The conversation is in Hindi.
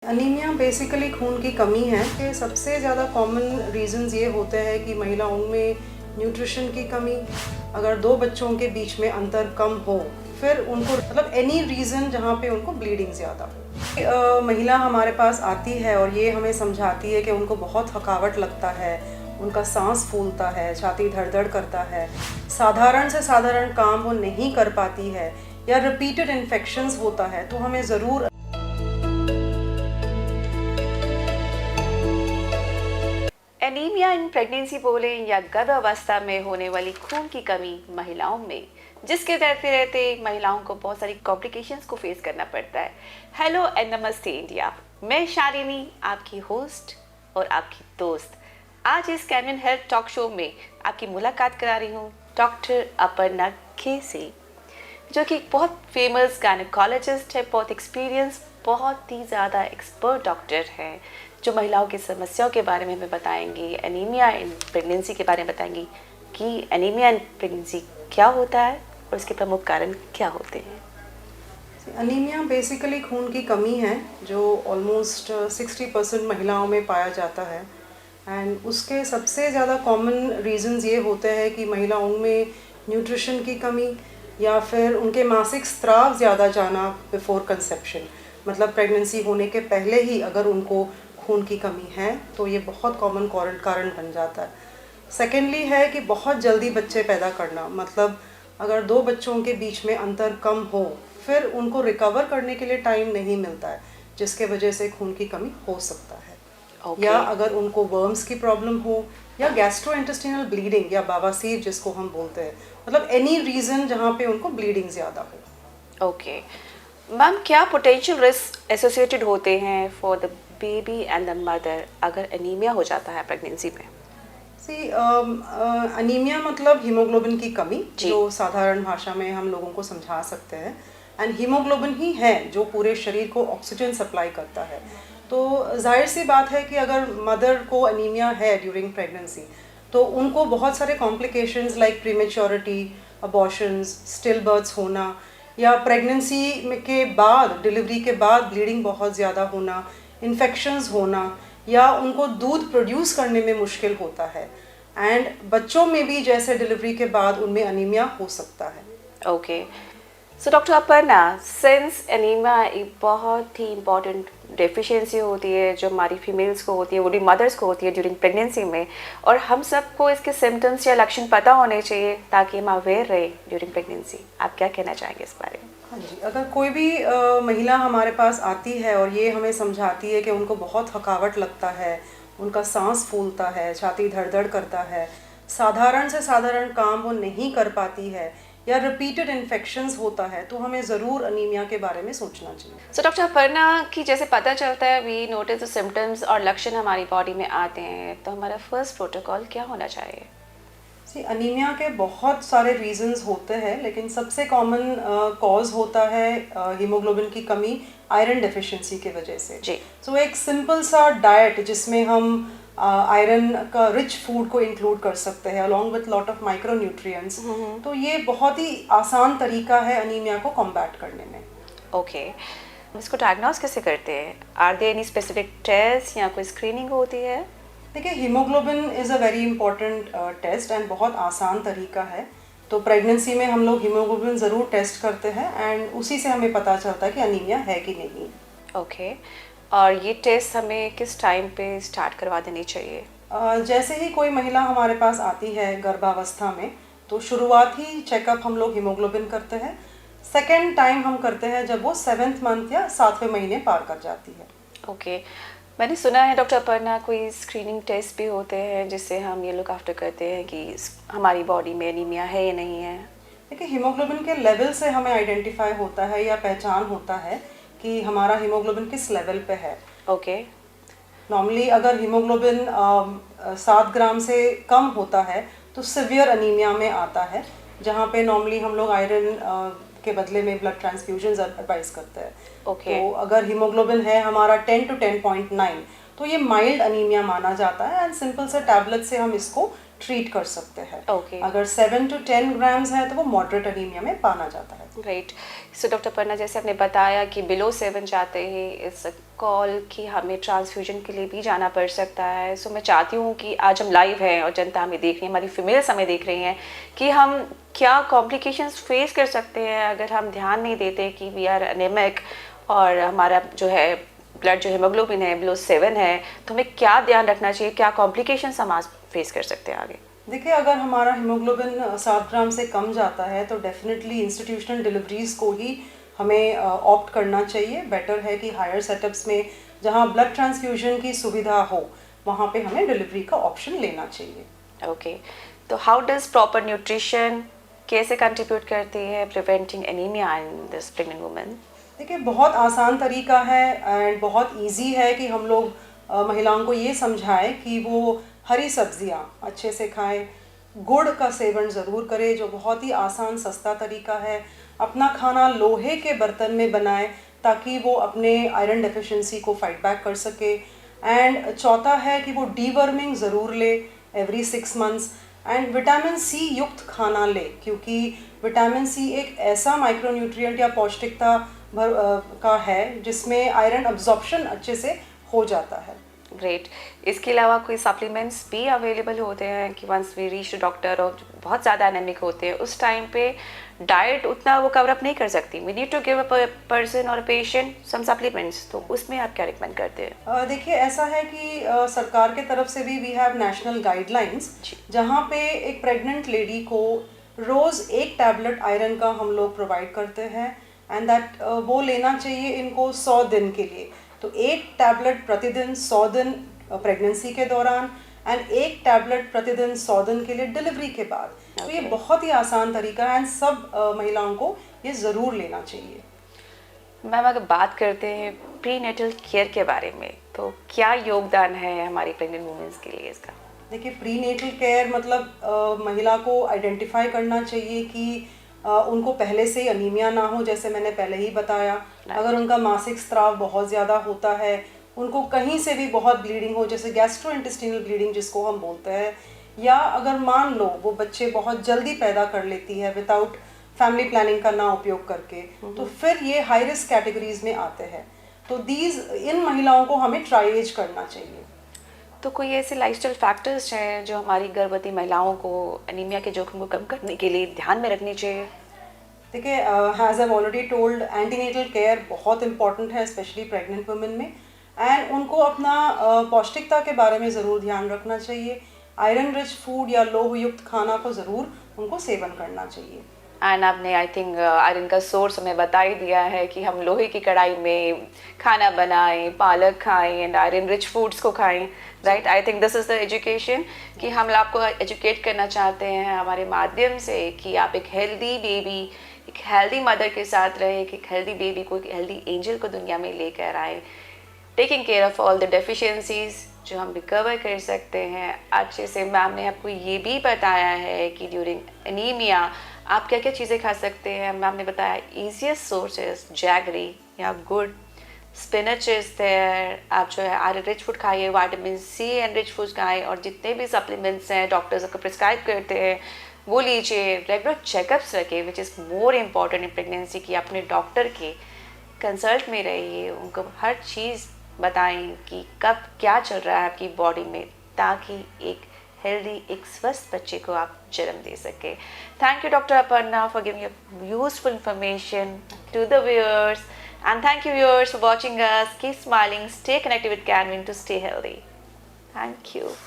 अनीमिया बेसिकली खून की कमी है कि सबसे ज़्यादा कॉमन रीज़न्स ये होते हैं कि महिलाओं में न्यूट्रिशन की कमी, अगर दो बच्चों के बीच में अंतर कम हो, फिर उनको मतलब एनी रीज़न जहाँ पे उनको ब्लीडिंग ज़्यादा हो। महिला हमारे पास आती है और ये हमें समझाती है कि उनको बहुत थकावट लगता है, उनका सांस फूलता है, छाती धड़ धड़ करता है, साधारण से साधारण काम वो नहीं कर पाती है या रिपीटेड इन्फेक्शंस होता है, तो हमें ज़रूर एनीमिया इन प्रेगनेंसी बोलें या गर्भावस्था में होने वाली खून की कमी महिलाओं में, जिसके रहते रहते महिलाओं को बहुत सारी कॉम्प्लिकेशंस को फेस करना पड़ता है। हेलो एंड नमस्ते इंडिया, मैं शालिनी आपकी होस्ट और आपकी दोस्त आज इस कैनन हेल्थ टॉक शो में आपकी मुलाकात करा रही हूँ डॉक्टर अपर्णा के से, जो कि बहुत फेमस गायनेकोलॉजिस्ट है, बहुत एक्सपीरियंस, बहुत ही ज़्यादा एक्सपर्ट डॉक्टर हैं, जो महिलाओं की समस्याओं के बारे में हमें बताएंगी, एनीमिया इन प्रेगनेंसी के बारे में बताएंगी कि एनीमिया इन प्रेगनेंसी क्या होता है और उसके प्रमुख कारण क्या होते हैं। अनीमिया बेसिकली खून की कमी है जो ऑलमोस्ट 60% महिलाओं में पाया जाता है। एंड उसके सबसे ज़्यादा कॉमन रीज़न्स ये होते हैं कि महिलाओं में न्यूट्रिशन की कमी या फिर उनके मासिक स्राव ज़्यादा जाना बिफोर कंसेप्शन, मतलब प्रेगनेंसी होने के पहले ही अगर उनको खून की कमी है तो ये बहुत कॉमन कारण बन जाता है। सेकेंडली है कि बहुत जल्दी बच्चे पैदा करना, मतलब अगर दो बच्चों के बीच में अंतर कम हो, फिर उनको रिकवर करने के लिए टाइम नहीं मिलता है, जिसके वजह से खून की कमी हो सकता है। या अगर उनको वर्म्स की प्रॉब्लम हो या गैस्ट्रोइंटेस्टिनल ब्लीडिंग या बवासीर जिसको हम बोलते हैं, मतलब एनी रीज़न जहाँ पे उनको ब्लीडिंग ज़्यादा हो। ओके मैम, क्या पोटेंशियल रिस्क एसोसिएटेड होते हैं for the baby and the mother अगर एनीमिया हो जाता है प्रेगनेंसी में? अनीमिया मतलब हीमोग्लोबिन की कमी, जो साधारण भाषा में हम लोगों को समझा सकते हैं। एंड हीमोग्लोबिन ही है जो पूरे शरीर को ऑक्सीजन सप्लाई करता है। तो जाहिर सी बात है कि अगर मदर को अनीमिया है ड्यूरिंग प्रेगनेंसी, तो उनको बहुत सारे complications like prematurity, abortions, still births होना, या प्रेगनेंसी के बाद, डिलीवरी के बाद ब्लीडिंग बहुत ज़्यादा होना, इन्फेक्शंस होना, या उनको दूध प्रोड्यूस करने में मुश्किल होता है। एंड बच्चों में भी जैसे डिलीवरी के बाद उनमें अनीमिया हो सकता है। Okay, so doctor Aparna, since anaemia एक बहुत ही इम्पॉर्टेंट डेफिशिएंसी होती है जो हमारी फीमेल्स को होती है, वो भी मदर्स को होती है ड्यूरिंग प्रेगनेंसी में, और हम सबको इसके सिम्टम्स या लक्षण पता होने चाहिए ताकि हम अवेयर रहे ड्यूरिंग प्रेगनेंसी, आप क्या कहना चाहेंगे इस बारे में? हाँ जी, अगर कोई भी महिला हमारे पास आती है और ये हमें समझाती है कि उनको बहुत थकावट लगता है, उनका सांस फूलता है, छाती धड़ धड़ करता है, साधारण से साधारण काम वो नहीं कर पाती है, या रिपीटेड इन्फेक्शंस होता है, तो हमें ज़रूर अनीमिया के बारे में सोचना चाहिए। सो डॉक्टर अपर्णा, की जैसे पता चलता है वी नोटिस द सिम्टम्स और लक्षण हमारी बॉडी में आते हैं, तो हमारा फर्स्ट प्रोटोकॉल क्या होना चाहिए? अनीमिया के बहुत सारे रीजंस होते हैं, लेकिन सबसे कॉमन कॉज होता है हीमोग्लोबिन की कमी, आयरन डेफिशिएंसी की वजह से जी। सो एक सिंपल सा डाइट जिसमें हम आयरन का रिच फूड को इंक्लूड कर सकते हैं along with lot of micro nutrients, तो ये बहुत ही आसान तरीका है अनीमिया को कॉम्बैट करने में। ओके, इसको डायग्नोस कैसे करते हैं? Are there any specific test या कोई स्क्रीनिंग होती है? देखिए, haemoglobin is a very important test and बहुत आसान तरीका है। तो प्रेगनेंसी में हम लोग हीमोग्लोबिन ज़रूर टेस्ट करते हैं एंड उसी से हमें पता चलता है कि अनीमिया है कि नहीं। ओके, और ये टेस्ट हमें किस टाइम पे स्टार्ट करवा देनी चाहिए? जैसे ही कोई महिला हमारे पास आती है गर्भावस्था में, तो शुरुआती चेकअप हम लोग हीमोग्लोबिन करते हैं। सेकेंड टाइम हम करते हैं जब वो 7th मंथ या 7वें महीने पार कर जाती है। ओके, मैंने सुना है डॉक्टर अपर्णा कोई स्क्रीनिंग टेस्ट भी होते हैं जिससे हम ये लुक आफ्टर करते हैं कि हमारी बॉडी में एनीमिया है या नहीं है। देखिए, हीमोग्लोबिन के लेवल से हमें आइडेंटिफाई होता है या पहचान होता है कि हमारा हीमोग्लोबिन किस लेवल पे है। ओके। नॉर्मली अगर हीमोग्लोबिन 7 ग्राम से कम होता है तो सिवियर अनीमिया में आता है, जहाँ पे नॉर्मली हम लोग आयरन के बदले में ब्लड ट्रांसफ्यूजन एडवाइस करते हैं। ओके। तो अगर हीमोग्लोबिन है हमारा 10 to 10.9, तो ये माइल्ड अनीमिया माना जाता है एंड सिंपल से टैबलेट से हम इसको ट्रीट कर सकते हैं। Okay. अगर 7 to 10 ग्राम्स है तो वो मॉडरेट एनीमिया में माना जाता है। राइट। सो डॉक्टर पर्ना, जैसे आपने बताया कि बिलो 7 जाते ही इस कॉल कि हमें ट्रांसफ्यूजन के लिए भी जाना पड़ सकता है। सो मैं चाहती हूँ कि आज हम लाइव हैं और जनता हमें देख रही है, हमारी फीमेल्स हमें देख रही हैं, कि हम क्या कॉम्प्लिकेशंस फेस कर सकते हैं अगर हम ध्यान नहीं देते कि वी आर एनेमिक और हमारा जो है ब्लड जो हेमोग्लोबिन है बिलो 7 है, तो हमें क्या ध्यान रखना चाहिए, क्या कॉम्प्लिकेशंस हम आज फेस कर सकते हैं आगे? देखिए, अगर हमारा हीमोग्लोबिन 7 ग्राम से कम जाता है तो डेफिनेटली इंस्टीट्यूशनल डिलीवरीज को ही हमें ऑप्ट करना चाहिए। बेटर है कि हायर सेटअप्स में जहाँ ब्लड ट्रांसफ्यूजन की सुविधा हो वहाँ पे हमें डिलीवरी का ऑप्शन लेना चाहिए। ओके। तो हाउ डज प्रॉपर न्यूट्रिशन कैसे कंट्रीब्यूट करती है preventing anaemia in this pregnant women? देखिए, बहुत आसान तरीका है एंड बहुत इजी है कि हम लोग महिलाओं को ये समझाएं कि वो हरी सब्जियां अच्छे से खाएं, गुड़ का सेवन ज़रूर करें जो बहुत ही आसान सस्ता तरीका है। अपना खाना लोहे के बर्तन में बनाएं ताकि वो अपने आयरन डेफिशिएंसी को फाइट बैक कर सके। एंड चौथा है कि वो डीवर्मिंग ज़रूर ले every 6 months. And vitamin C युक्त खाना ले, क्योंकि विटामिन सी एक ऐसा माइक्रोन्यूट्रिएंट या पौष्टिकता का है जिसमें आयरन अब्जॉर्प्शन अच्छे से हो जाता है। ग्रेट। इसके अलावा कोई सप्लीमेंट्स भी अवेलेबल होते हैं कि वंस वी रीच डॉक्टर और बहुत ज़्यादा एनेमिक होते हैं उस टाइम पे डाइट उतना वो कवर अप नहीं कर सकती, we need to give a person और पेशेंट सम सप्लीमेंट्स, तो उसमें आप क्या रिकमेंड करते हैं? देखिए, ऐसा है कि सरकार के तरफ से भी वी हैव नेशनल गाइडलाइंस जहाँ पे एक प्रेग्नेंट लेडी को रोज़ एक टैबलेट आयरन का हम लोग प्रोवाइड करते हैं एंड दैट वो लेना चाहिए इनको 100 दिन के लिए। तो एक टैबलेट प्रतिदिन 100 दिन प्रेगनेंसी के दौरान एंड एक टैबलेट प्रतिदिन 100 दिन के लिए डिलीवरी के बाद। तो ये बहुत ही आसान तरीका है एंड सब महिलाओं को ये ज़रूर लेना चाहिए। मैम, अगर बात करते हैं प्रीनेटल केयर के बारे में, तो क्या योगदान है हमारी प्रेग्नेंट वुमेन्स के लिए इसका? देखिए, प्रीनेटल केयर मतलब महिला को आइडेंटिफाई करना चाहिए कि उनको पहले से ही अनीमिया ना हो, जैसे मैंने पहले ही बताया। अगर उनका मासिक स्राव बहुत ज़्यादा होता है, उनको कहीं से भी बहुत ब्लीडिंग हो, जैसे गैस्ट्रोइंटेस्टिनल ब्लीडिंग जिसको हम बोलते हैं, या अगर मान लो वो बच्चे बहुत जल्दी पैदा कर लेती है विदाउट फैमिली प्लानिंग का ना उपयोग करके, तो फिर ये हाई रिस्क कैटेगरीज में आते हैं। तो इन महिलाओं को हमें ट्राइएज करना चाहिए। तो कोई ऐसे लाइफस्टाइल फैक्टर्स हैं जो हमारी गर्भवती महिलाओं को एनीमिया के जोखिम को कम करने के लिए ध्यान में रखनी चाहिए? देखिए, has I already told, antenatal care बहुत इंपॉर्टेंट है स्पेशली प्रेग्नेंट वुमेन में। एंड उनको अपना पौष्टिकता के बारे में ज़रूर ध्यान रखना चाहिए। आयरन रिच फूड या लोह युक्त खाना को ज़रूर उनको सेवन करना चाहिए। एंड आपने आई थिंक आयरन का सोर्स हमें बता ही दिया है कि हम लोहे की कढ़ाई में खाना बनाएं, पालक खाएं एंड आयरन रिच फूड्स को खाएं, right? I think this is the education कि हम आपको एजुकेट करना चाहते हैं हमारे माध्यम से कि आप एक हेल्दी बेबी, एक हेल्दी मदर के साथ रहें, एक हेल्दी बेबी को, एक हेल्दी एंजल को दुनिया में लेकर आए, taking care of all the deficiencies जो हम रिकवर कर सकते हैं अच्छे से। मैम ने आपको ये भी बताया है कि ड्यूरिंग एनीमिया आप क्या क्या चीज़ें खा सकते हैं। मैम ने बताया ईजीएस्ट सोर्सेज जैगरी या गुड़, स्पिनच इज देयर, आप जो है आयरन रिच फूड खाइए, vitamin C and rich food खाएं, और जितने भी सप्लीमेंट्स हैं डॉक्टर्स आपको प्रिस्क्राइब करते हैं वो लीजिए। रेगुलर चेकअप्स रखिए which is more important in pregnancy की। अपने डॉक्टर के कंसल्ट में रहिए, उनको हर चीज़ बताएं कि कब क्या चल रहा है आपकी बॉडी में, ताकि एक हेल्दी, एक स्वस्थ बच्चे को आप जन्म दे सके। Thank you doctor Aparna for giving useful information to the viewers, and thank you viewers for watching us. Keep smiling, stay connected with Canwin to stay healthy. Thank you.